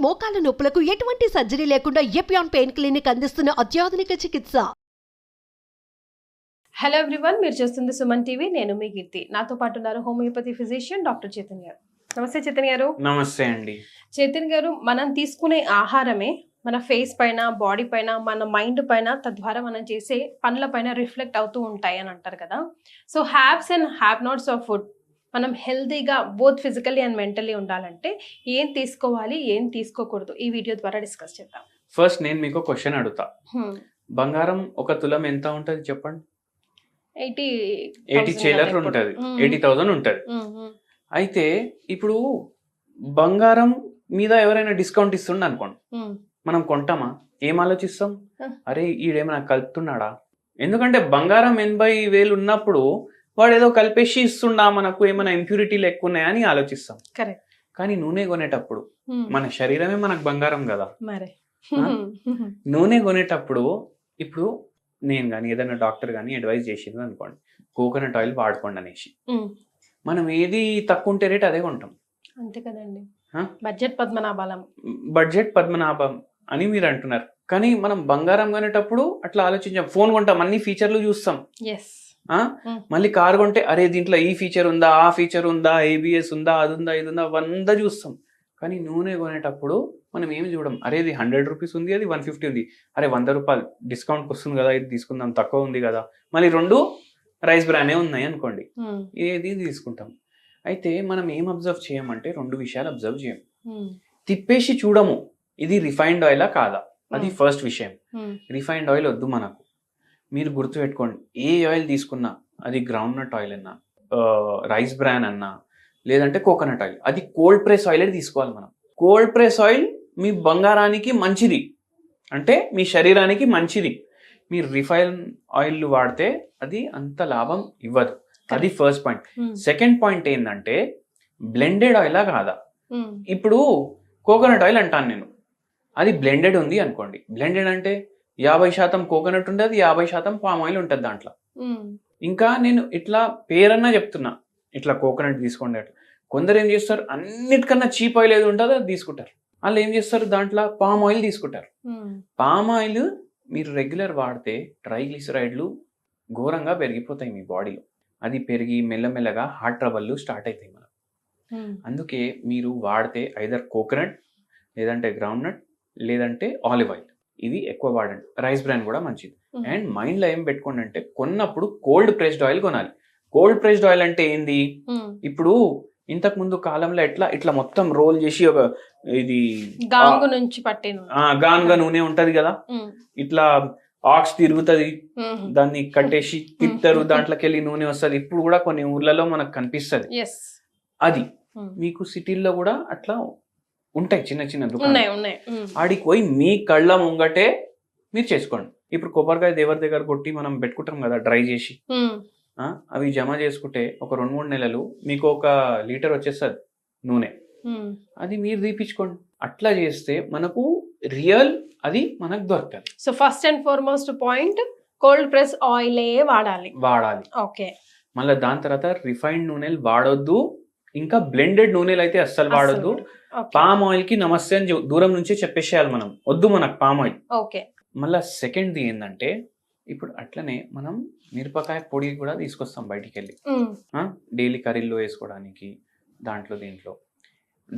మోకాల నొప్పులకు ఎటువంటి సర్జరీ లేకుండా ఎపియాన్ పెయిన్ క్లినిక్ అందిస్తున్న అత్యాధునిక చికిత్స. హలో ఎవ్రీవన్, మీరు చూస్తుంది సుమన్ టీవీ. నేను మీ కీర్తి. నాతో పాటు ఉన్నారు హోమియోపతి ఫిజిషియన్ డాక్టర్ చైతన్య గారు. నమస్తే చైతన్య గారు. నమస్తే అండి. చైతన్య గారు, మనం తీసుకునే ఆహారమే మన ఫేస్ పైన, బాడీ పైన, మన మైండ్ పైన, తద్వారా మనం చేసే పనుల పైన రిఫ్లెక్ట్ అవుతూ ఉంటాయి అని అంటారు కదా. So haves and have nots of food, మనం హెల్తీగా బోత్ ఫిజికల్లీ అండ్ మెంటలీ ఉండాలంటే ఏం తీసుకోవాలి, ఏం తీసుకోకూడదు, ఈ వీడియో ద్వారా డిస్కస్ చేద్దాం. ఫస్ట్ నేను మీకు క్వశ్చన్ అడుగుతా. బంగారం ఒక తులం ఎంత ఉంటది చెప్పండి? 80 చేలర్ ఉంటది, 80,000 ఉంటది. అయితే ఇప్పుడు బంగారం మీద ఎవరైనా డిస్కౌంట్ ఇస్తుండ అనుకోండి, మనం కొంటామా? ఏం ఆలోచిస్తాం? అరే ఈడేమైనా కలుపుతున్నాడా? ఎందుకంటే బంగారం 80,000 ఉన్నప్పుడు వాడు ఏదో కలిపేసి ఇస్తుండా, మనకు ఏమైనా ఇంప్యూరిటీలు ఎక్కువ ఉన్నాయా అని ఆలోచిస్తాం. కానీ నూనె కొనేటప్పుడు మన శరీరమే మనకు బంగారం కదా. నూనె కొనేటప్పుడు ఇప్పుడు నేను కానీ ఏదైనా డాక్టర్ కానీ అడ్వైజ్ చేసింది అనుకోండి, కోకోనట్ ఆయిల్ వాడుకోండి అనేసి, మనం ఏది తక్కువ ఉంటే రేట్ అదే కొంటాం. అంతే కదండి. బడ్జెట్ పద్మనాభం అని మీరు అంటున్నారు. కానీ మనం బంగారం కొనేటప్పుడు అట్లా ఆలోచించాం. ఫోన్ కొంటాం, అన్ని ఫీచర్లు చూస్తాం. మళ్ళీ కార్ కొంటే అరే దీంట్లో ఈ ఫీచర్ ఉందా, ఆ ఫీచర్ ఉందా, ABS ఉందా, అది ఉందా, ఇది ఉందా, 100 చూస్తాం. కానీ నూనె కొనేటప్పుడు మనం ఏమి చూడం. అరే ఇది 100 రూపీస్ ఉంది, అది 150 ఉంది, అరే 100 రూపాయలు డిస్కౌంట్కి వస్తుంది కదా, ఇది తీసుకుందాం, తక్కువ ఉంది కదా. మళ్ళీ 2 రైస్ బ్రానే ఉన్నాయి అనుకోండి, ఏది తీసుకుంటాం. అయితే మనం ఏం అబ్జర్వ్ చేయమంటే 2 విషయాలు అబ్జర్వ్ చేయం. తిప్పేసి చూడము ఇది రిఫైన్డ్ ఆయిలా కాదా, అది ఫస్ట్ విషయం. రిఫైన్డ్ ఆయిల్ వద్దు మనకు. మీరు గుర్తుపెట్టుకోండి, ఏ ఆయిల్ తీసుకున్నా, అది గ్రౌండ్ నట్ ఆయిల్ అన్నా, రైస్ బ్రాన్ అన్నా, లేదంటే కోకోనట్ ఆయిల్, అది కోల్డ్ ప్రెస్ ఆయిల్ తీసుకోవాలి మనం. కోల్డ్ ప్రెస్ ఆయిల్ మీ బంగారానికి మంచిది, అంటే మీ శరీరానికి మంచిది. మీరు రిఫైన్ ఆయిల్ వాడితే అది అంత లాభం ఇవ్వదు. అది ఫస్ట్ పాయింట్. సెకండ్ పాయింట్ ఏంటంటే బ్లెండెడ్ ఆయిలా కాదా. ఇప్పుడు కోకోనట్ ఆయిల్ అంటాను నేను, అది బ్లెండెడ్ ఉంది అనుకోండి. బ్లెండెడ్ అంటే 50% కోకోనట్ ఉంటుంది, 50% పామ్ ఆయిల్ ఉంటుంది దాంట్లో. ఇంకా నేను ఇట్లా పేరన్నా చెప్తున్నా, ఇట్లా కోకోనట్ తీసుకోండి అట్లా. కొందరు ఏం చేస్తారు, అన్నిటికన్నా చీప్ ఆయిల్ ఏది ఉంటుందో అది తీసుకుంటారు. వాళ్ళు ఏం చేస్తారు, దాంట్లో పామ్ ఆయిల్ తీసుకుంటారు. పామ్ ఆయిల్ మీరు రెగ్యులర్ వాడితే ట్రైగ్లిసరైడ్లు ఘోరంగా పెరిగిపోతాయి మీ బాడీలో. అది పెరిగి మెల్లమెల్లగా హార్ట్ ట్రబుల్ స్టార్ట్ అవుతాయి మనకు. అందుకే మీరు వాడితే ఐదర్ కోకోనట్, లేదంటే గ్రౌండ్ నట్, లేదంటే ఆలివ్ ఆయిల్, ఇవి ఎక్కువ వాడండి. రైస్ బ్రాన్ కూడా మంచిది. అండ్ మైండ్లో ఏం పెట్టుకోండి అంటే, కొన్నప్పుడు కోల్డ్ ప్రెస్డ్ ఆయిల్ కొనాలి. కోల్డ్ ప్రెస్డ్ ఆయిల్ అంటే ఏంది, ఇప్పుడు ఇంతకు ముందు కాలంలో ఇట్లా మొత్తం రోల్ చేసి ఒక ఇది గానుగా నూనె ఉంటది కదా, ఇట్లా ఆక్స్ తిరుగుతుంది, దాన్ని కట్టేసి తిప్పుతారు, దాంట్లోకి వెళ్ళి నూనె వస్తుంది. ఇప్పుడు కూడా కొన్ని ఊర్లలో మనకు కనిపిస్తుంది. అది మీకు సిటీల్లో కూడా అట్లా ఉంటాయి, చిన్న చిన్న దుకాణాలు. ఆడికి పోయి మీ కళ్ళ ముంగటే మీరు చేసుకోండి. ఇప్పుడు కొబ్బరికాయ దేవర దగ్గర కొట్టి మనం పెట్టుకుంటాం కదా డ్రై చేసి, అవి జమ చేసుకుంటే ఒక 2-3 నెలలు మీకు 1 లీటర్ వచ్చేస్తుంది నూనె. అది మీరు తీపించుకోండి. అట్లా చేస్తే మనకు రియల్ అది మనకు దొరుకుతుంది. So first and foremost point, cold press oil వాడాలి. ఓకే. మళ్ళీ దాని తర్వాత రిఫైన్డ్ నూనెలు వాడొద్దు, ఇంకా బ్లెండెడ్ నూనెలు అయితే అస్సలు వాడొద్దు. పామ్ ఆయిల్ కి నమస్తే అని దూరం నుంచి చెప్పేసేయాలి మనం, వద్దు మనకు పామ్ ఆయిల్. ఓకే. మళ్ళీ సెకండ్ది ఏంటంటే, ఇప్పుడు అట్లనే మనం మిరపకాయ పొడి కూడా తీసుకొస్తాం బయటికి వెళ్ళి, డైలీ కర్రీల్లో వేసుకోవడానికి.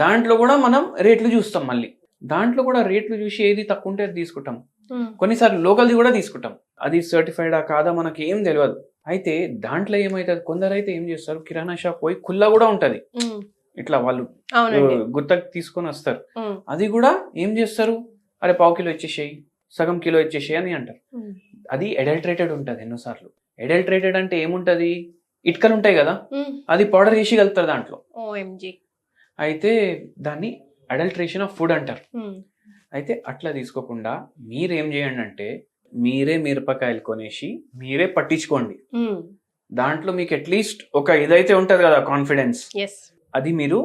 దాంట్లో కూడా మనం రేట్లు చూస్తాం. మళ్ళీ దాంట్లో కూడా రేట్లు చూసి ఏది తక్కువ ఉంటే అది తీసుకుంటాం. కొన్నిసార్లు లోకల్ది కూడా తీసుకుంటాం. అది సర్టిఫైడా కాదా మనకి ఏం తెలియదు. అయితే దాంట్లో ఏమవుతుంది, కొందరైతే ఏం చేస్తారు, కిరాణా షాప్ పోయి కుల్లా కూడా ఉంటది, ఇట్లా వాళ్ళు గుత్తకు తీసుకొని వస్తారు. అది కూడా ఏం చేస్తారు, అరే 1/4 కిలో ఇచ్చేసేయి, సగం కిలో ఇచ్చేసేయి అని అంటారు. అది అడల్టరేటెడ్ ఉంటుంది ఎన్నోసార్లు. అడల్టరేటెడ్ అంటే ఏముంటది, ఇటుకలు ఉంటాయి కదా, అది పౌడర్ చేసి కలుపుతారు దాంట్లో. అయితే దాన్ని అడల్టరేషన్ ఆఫ్ ఫుడ్ అంటారు. అయితే అట్లా తీసుకోకుండా మీరేం చేయండి అంటే, మీరే మిరపకాయలు కొనేసి మీరే పట్టించుకోండి. దాంట్లో మీకు అట్లీస్ట్ ఒక ఇదైతే ఉంటది కదా, కాన్ఫిడెన్స్, అది మీరు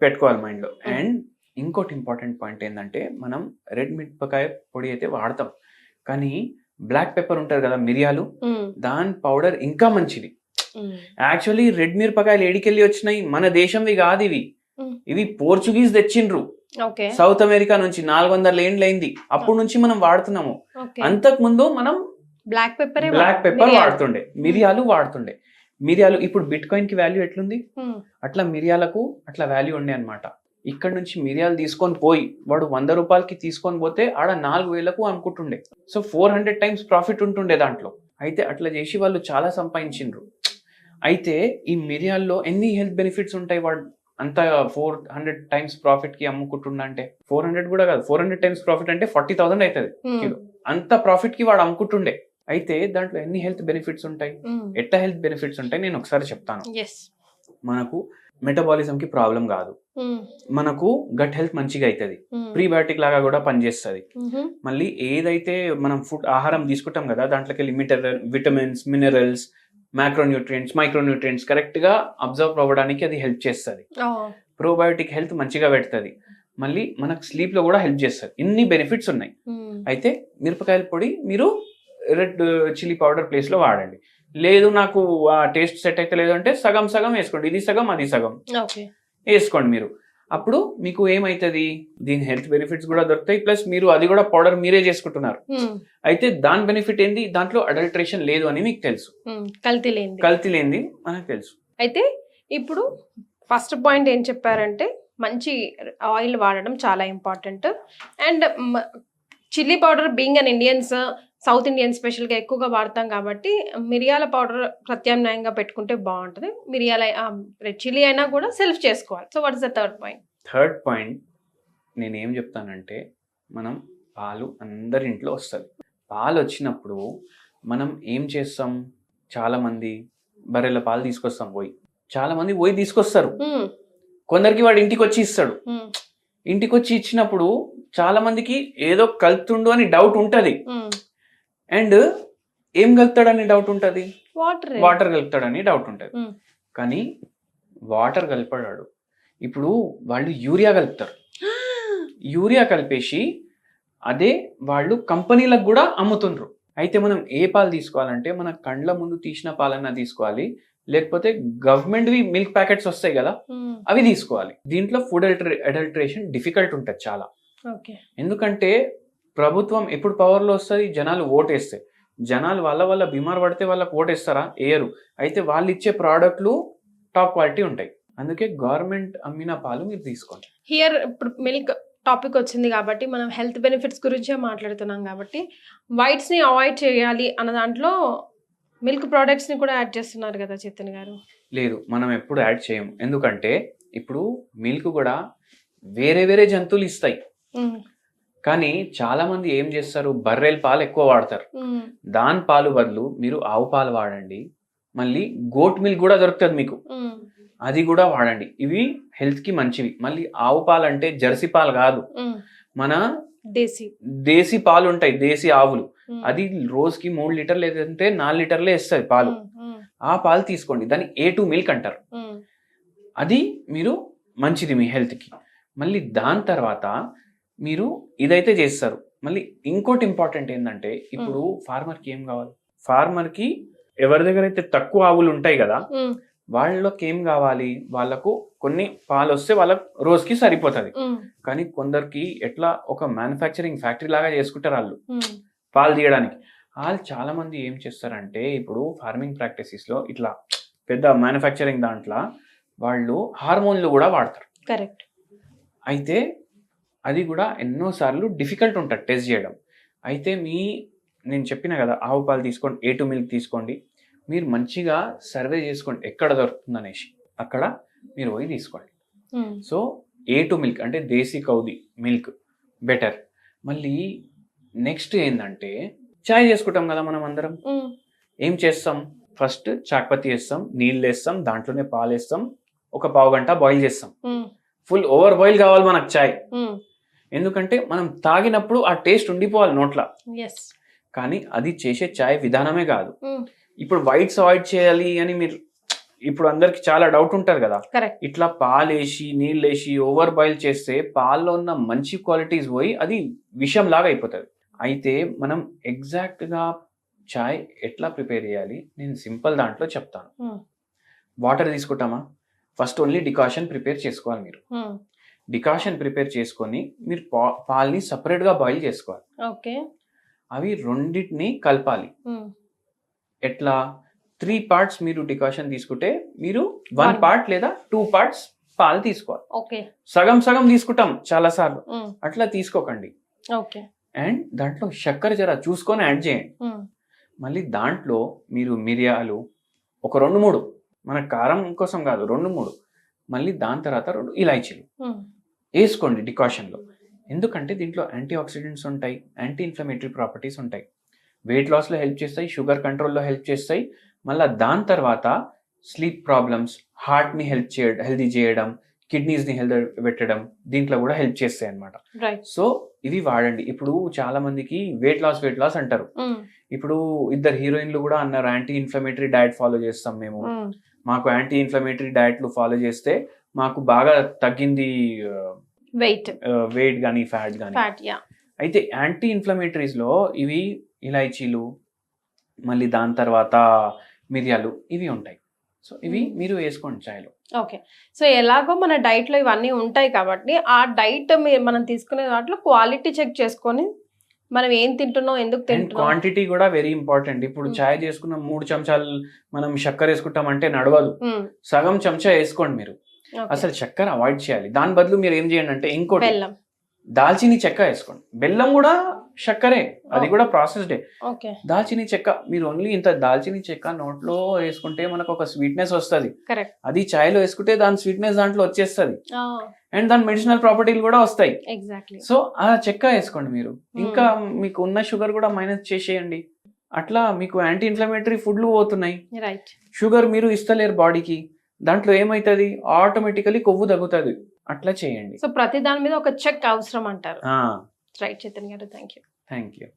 పెట్టుకోవాలి మైండ్లో. అండ్ ఇంకోటి ఇంపార్టెంట్ పాయింట్ ఏంటంటే, మనం రెడ్ మిరపకాయ పొడి అయితే వాడతాం, కానీ బ్లాక్ పెప్పర్ ఉంటది కదా, మిరియాలు, దాని పౌడర్ ఇంకా మంచిది. యాక్చువల్లీ రెడ్ మిరపకాయలు ఏడికెళ్ళి వచ్చినాయి, మన దేశంవి కాదు ఇవి, ఇవి పోర్చుగీస్ తెచ్చిండ్రు ఓకే సౌత్ అమెరికా నుంచి 400 ఏండ్లైంది. అప్పటి నుంచి మనం వాడుతున్నాము. అంతకు ముందు మనం బ్లాక్ పెప్పర్ వాడుతుండే, మిరియాలు వాడుతుండే. మిరియాలు ఇప్పుడు బిట్ కాయిన్ కి వాల్యూ ఎట్లుంది, అట్లా మిరియాలకు అట్లా వాల్యూ ఉండే అన్నమాట. ఇక్కడ నుంచి మిరియాలు తీసుకొని పోయి వాడు 100 రూపాయలకి తీసుకొని పోతే ఆడ 4000కు అమ్ముకుంటుండే. సో 400 టైమ్స్ ప్రాఫిట్ ఉంటుండే దాంట్లో. అయితే అట్లా చేసి వాళ్ళు చాలా సంపాదించిండ్రు. అయితే ఈ మిరియాల్లో ఎన్ని హెల్త్ బెనిఫిట్స్ ఉంటాయి, వాడు అంత 400 టైమ్స్ ప్రాఫిట్ కి అమ్ముకుంటున్నా అంటే 400 కూడా కాదు, 400 టైమ్స్ ప్రాఫిట్ అంటే 40,000 అవుతుంది కిలో. అంత ప్రాఫిట్ కి వాడు అమ్ముకుంటుండే. అయితే దాంట్లో ఎన్ని హెల్త్ బెనిఫిట్స్ ఉంటాయి, ఎట్లా హెల్త్ బెనిఫిట్స్ ఉంటాయి నేను ఒకసారి చెప్తాను. మనకు మెటబాలిజం కి ప్రాబ్లం కాదు, మనకు గట్ హెల్త్ మంచిగా అవుతుంది, ప్రీబయోటిక్ లాగా కూడా పనిచేస్తుంది. మళ్ళీ ఏదైతే మనం ఫుడ్ ఆహారం తీసుకుంటాం కదా దాంట్లోకి vitamins, minerals, micronutrients, micronutrients correct గా అబ్జర్వ్ అవ్వడానికి అది హెల్ప్ చేస్తుంది. ప్రోబయోటిక్ హెల్త్ మంచిగా పెడుతుంది. మళ్ళీ మనకు స్లీప్ లో కూడా హెల్ప్ చేస్తుంది. ఇన్ని బెనిఫిట్స్ ఉన్నాయి. అయితే మిరపకాయల పొడి మీరు రెడ్ చిల్లీ పౌడర్ ప్లేస్ లో వాడండి. లేదు నాకు ఆ టేస్ట్ సెట్ అయితే లేదు అంటే సగం సగం వేసుకోండి, ఇది సగం అది సగం వేసుకోండి మీరు. అప్పుడు మీకు ఏమైతుంది, దీని హెల్త్ బెనిఫిట్స్ కూడా దొరుకుతాయి, ప్లస్ మీరు అది కూడా పౌడర్ మీరే చేసుకుంటున్నారు. అయితే దాని బెనిఫిట్ ఏంది, దాంట్లో అడల్ట్రేషన్ లేదు అని మీకు తెలుసు, కల్తీ లేనిది మనకు తెలుసు. అయితే ఇప్పుడు ఫస్ట్ పాయింట్ ఏం చెప్పారంటే మంచి ఆయిల్ వాడడం చాలా important. And chilli powder being an Indians, south Indian స్పెషల్గా ఎక్కువగా వాడతాం కాబట్టి మిరియాల పౌడర్ ప్రత్యామ్నాయంగా పెట్టుకుంటే బాగుంటుంది. మిరియాల రెడ్ చిల్లీ అయినా కూడా సెల్ఫ్ చేసుకోవాలి. So what is the third point? నేనేం చెప్తానంటే, మనం పాలు అందరి ఇంట్లో వస్తుంది. పాలు వచ్చినప్పుడు మనం ఏం చేస్తాం, చాలా మంది బర్రెల పాలు తీసుకొస్తాం, చాలా మంది తీసుకొస్తారు. కొందరికి వాడు ఇంటికి వచ్చి ఇస్తాడు. ఇంటికి వచ్చి ఇచ్చినప్పుడు చాలా మందికి ఏదో కలుపుతుండు అని డౌట్ ఉంటది. అండ్ ఏం కలుపుతాడని డౌట్ ఉంటది, వాటర్ కలుపుతాడని డౌట్ ఉంటది. కానీ వాటర్ కలిపాడు. ఇప్పుడు వాళ్ళు యూరియా కలుపుతారు. యూరియా కలిపేసి అదే వాళ్ళు కంపెనీలకు కూడా అమ్ముతుండ్రు. అయితే మనం ఏ పాలు తీసుకోవాలంటే మన కండ్ల ముందు తీసిన పాలన్నా తీసుకోవాలి, లేకపోతే గవర్నమెంట్వి మిల్క్ ప్యాకెట్స్ వస్తాయి కదా అవి తీసుకోవాలి. దీంట్లో ఫుడ్ అడల్ట్రేషన్ డిఫికల్ట్ ఉంటుంది చాలా. ఎందుకంటే ప్రభుత్వం ఎప్పుడు పవర్లో వస్తుంది, జనాలు ఓటేస్తే, జనాలు వాళ్ళ బీమార్ పడితే వాళ్ళకి ఓటేస్తారా, వేయరు. అయితే వాళ్ళు ఇచ్చే ప్రోడక్ట్లు టాప్ క్వాలిటీ ఉంటాయి. అందుకే గవర్నమెంట్ అమ్మిన పాలు మీరు తీసుకోండి. హియర్ ఇప్పుడు మిల్క్ టాపిక్ వచ్చింది కాబట్టి మనం హెల్త్ బెనిఫిట్స్ గురించే మాట్లాడుతున్నాం కాబట్టి వైట్స్ ని అవాయిడ్ చేయాలి అన్న దాంట్లో మిల్క్ ప్రోడక్ట్స్ ని కూడా యాడ్ చేస్తున్నారు కదా చైతన్య గారు. లేదు, మనం ఎప్పుడు యాడ్ చేయము. ఎందుకంటే ఇప్పుడు మిల్క్ కూడా వేరే వేరే జంతువులు ఇస్తాయి. కానీ చాలా మంది ఏం చేస్తారు, బర్రెల పాలు ఎక్కువ వాడతారు. దాని పాలు బదులు మీరు ఆవు పాలు వాడండి. మళ్ళీ గోట్ మిల్క్ కూడా దొరుకుతుంది మీకు, అది కూడా వాడండి. ఇవి హెల్త్ కి మంచివి. మళ్ళీ ఆవు పాలు అంటే జెర్సీ పాలు కాదు, మన దేశీ పాలు ఉంటాయి, దేశీ ఆవులు. అది రోజుకి 3 లీటర్లు లేదంటే 4 లీటర్లే ఇస్తుంది పాలు. ఆ పాలు తీసుకోండి, దాన్ని A2 మిల్క్ అంటారు. అది మీరు మంచిది మీ హెల్త్ కి. మళ్ళీ దాని తర్వాత మీరు ఇదైతే చేస్తారు. మళ్ళీ ఇంకోటి ఇంపార్టెంట్ ఏంటంటే, ఇప్పుడు ఫార్మర్ కి ఏం కావాలి, ఫార్మర్ కి ఎవరి దగ్గర అయితే తక్కువ ఆవులు ఉంటాయి కదా వాళ్ళకి ఏం కావాలి, వాళ్ళకు కొన్ని పాలు వస్తే వాళ్ళకి రోజుకి సరిపోతుంది. కానీ కొందరికి ఎట్లా ఒక మ్యానుఫ్యాక్చరింగ్ ఫ్యాక్టరీ లాగా చేసుకుంటారు వాళ్ళు పాలు తీయడానికి. వాళ్ళు చాలా మంది ఏం చేస్తారంటే, ఇప్పుడు ఫార్మింగ్ ప్రాక్టీసెస్ లో ఇట్లా పెద్ద మ్యానుఫ్యాక్చరింగ్ దాంట్లో వాళ్ళు హార్మోన్లు కూడా వాడతారు. కరెక్ట్. అయితే అది కూడా ఎన్నోసార్లు డిఫికల్ట్ ఉంటుంది టెస్ట్ చేయడం. అయితే నేను చెప్పిన కదా ఆవు పాలు తీసుకోండి, A2 మిల్క్ తీసుకోండి. మీరు మంచిగా సర్వే చేసుకోండి ఎక్కడ దొరుకుతుంది అనేసి, అక్కడ మీరు పోయి తీసుకోండి. సో A2 మిల్క్ అంటే దేశీ కౌది మిల్క్ బెటర్. మళ్ళీ నెక్స్ట్ ఏంటంటే, చాయ్ చేసుకుంటాం కదా మనం అందరం. ఏం చేస్తాం, ఫస్ట్ చాక్పత్తి వేస్తాం, నీళ్ళు వేస్తాం, దాంట్లోనే పాలు వేస్తాం, ఒక పావు గంట బాయిల్ చేస్తాం. ఫుల్ ఓవర్ బాయిల్ కావాలి మనకు చాయ్. ఎందుకంటే మనం తాగినప్పుడు ఆ టేస్ట్ ఉండిపోవాలి నోట్ల. కానీ అది చేసే చాయ్ విధానమే కాదు. ఇప్పుడు వైట్స్ అవాయిడ్ చేయాలి అని మీరు ఇప్పుడు అందరికి చాలా డౌట్ ఉంటారు కదా. ఇట్లా పాలు వేసి నీళ్ళు వేసి ఓవర్ బాయిల్ చేస్తే పాల్లో ఉన్న మంచి క్వాలిటీస్ పోయి అది విషం లాగా అయిపోతుంది. అయితే మనం ఎగ్జాక్ట్ గా చాయ్ ఎట్లా ప్రిపేర్ చేయాలి నేను సింపుల్ దాంట్లో చెప్తాను. వాటర్ తీసుకుంటామా, ఫస్ట్ ఓన్లీ డికాషన్ ప్రిపేర్ చేసుకోవాలి మీరు. డికాషన్ ప్రిపేర్ చేసుకొని మీరు పాల్ని సపరేట్గా బాయిల్ చేసుకోవాలి. ఓకే. అవి రెండింటిని కలపాలి. ఎట్లా 3 parts మీరు డికాషన్ తీసుకుంటే మీరు 1 part లేదా 2 parts పాలు తీసుకోవాలి. ఓకే. సగం సగం తీసుకుంటాం చాలా సార్లు, అట్లా తీసుకోకండి. ఓకే. అండ్ దాంట్లో చక్కెర జర చూసుకొని యాడ్ చేయండి. మళ్ళీ దాంట్లో మీరు మిరియాలు ఒక 2-3, మన కారం కోసం కాదు 2-3, మళ్ళీ దాని తర్వాత 2 ఇలాచీలు వేసుకోండి డికాషన్లో. ఎందుకంటే దీంట్లో యాంటీ ఆక్సిడెంట్స్ ఉంటాయి, యాంటీ ఇన్ఫ్లమేటరీ ప్రాపర్టీస్ ఉంటాయి, వెయిట్ లాస్లో హెల్ప్ చేస్తాయి, షుగర్ కంట్రోల్లో హెల్ప్ చేస్తాయి. మళ్ళీ దాని తర్వాత స్లీప్ ప్రాబ్లమ్స్, హార్ట్ని హెల్దీ చేయడం, కిడ్నీస్ని హెల్త్ పెట్టడం దీంట్లో కూడా హెల్ప్ చేస్తాయి అన్నమాట. సో ఇవి వాడండి. ఇప్పుడు చాలా మందికి వెయిట్ లాస్ అంటారు. ఇప్పుడు 2 హీరోయిన్లు కూడా అన్నారు యాంటీ ఇన్ఫ్లమేటరీ డైట్ ఫాలో చేస్తాం మేము, మాకు యాంటీ ఇన్ఫ్లమేటరీ డైట్లు ఫాలో చేస్తే మాకు బాగా తగ్గింది వెయిట్ కానీ ఫ్యాట్ కానీ. అయితే యాంటీ ఇన్ఫ్లమేటరీస్ లో ఇవి ఇలాచీలు, మళ్ళీ దాని తర్వాత మిరియాలు ఇవి ఉంటాయి. సో ఇవి మీరు వేసుకోండి చాయ్లో. ఓకే. సో ఎలాగో మన డైట్ లో ఇవన్నీ ఉంటాయి కాబట్టి ఆ డైట్ మనం తీసుకునే దాంట్లో క్వాలిటీ చెక్ చేసుకొని మనం ఏం తింటున్నాం, ఎందుకు తింటున్నాం, క్వాంటిటీ కూడా వెరీ ఇంపార్టెంట్. ఇప్పుడు చాయ్ చేసుకున్న 3 చెంచాలు మనం చక్కెర వేసుకుంటామంటే నడవదు, సగం చెంచా వేసుకోండి మీరు. అసలు చక్కెర అవాయిడ్ చేయాలి. దాని బదులు మీరు ఏం చేయండి అంటే ఇంకోటి బెల్లం, దాల్చిని చెక్క వేసుకోండి. బెల్లం కూడా చక్కెరే, అది కూడా ప్రాసెస్డే. దాల్చిని చెక్క మీరు ఓన్లీ ఇంత దాల్చిని చెక్క నోట్లో వేసుకుంటే మనకు ఒక స్వీట్నెస్ వస్తుంది. అది చాయ్లో వేసుకుంటే దాని స్వీట్నెస్ దాంట్లో వచ్చేస్తుంది అండ్ దాని మెడిసినల్ ప్రాపర్టీలు కూడా వస్తాయి. సో ఆ చెక్క వేసుకోండి మీరు. ఇంకా మీకు ఉన్న షుగర్ కూడా మైనస్ చేసేయండి. అట్లా మీకు యాంటీ ఇన్ఫ్లమేటరీ ఫుడ్లు పోతున్నాయి. షుగర్ మీరు ఇస్తలేరు బాడీకి, దాంట్లో ఏమైతుంది ఆటోమేటికలీ కొవ్వు తగ్గుతుంది. అట్లా చేయండి. సో ప్రతి దాని మీద ఒక చెక్ అవసరం అంటారు. రైట్ చైతన్య గారు, థ్యాంక్ యూ.